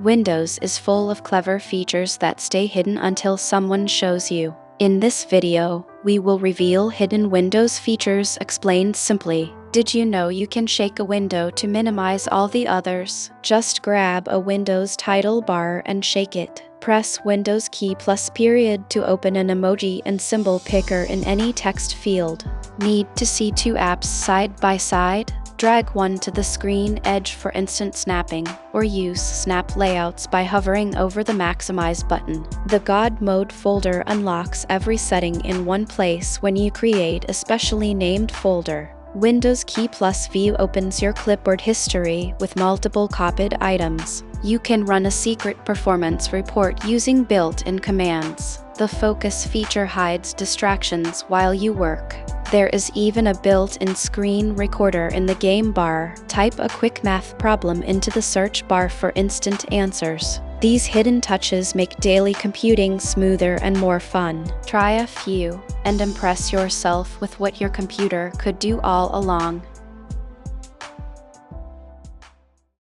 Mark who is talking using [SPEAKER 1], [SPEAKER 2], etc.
[SPEAKER 1] Windows is full of clever features that stay hidden until someone shows you. In this video, we will reveal hidden Windows features explained simply. Did you know you can shake a window to minimize all the others? Just grab a Windows title bar and shake it. Press Windows key plus period to open an emoji and symbol picker in any text field. Need to see two apps side by side? Drag one to the screen edge for instant snapping, or use snap layouts by hovering over the Maximize button. The God Mode folder unlocks every setting in one place when you create a specially named folder. Windows key plus V opens your clipboard history with multiple copied items. You can run a secret performance report using built-in commands. The focus feature hides distractions while you work. There is even a built-in screen recorder in the game bar. Type a quick math problem into the search bar for instant answers. These hidden touches make daily computing smoother and more fun. Try a few and impress yourself with what your computer could do all along.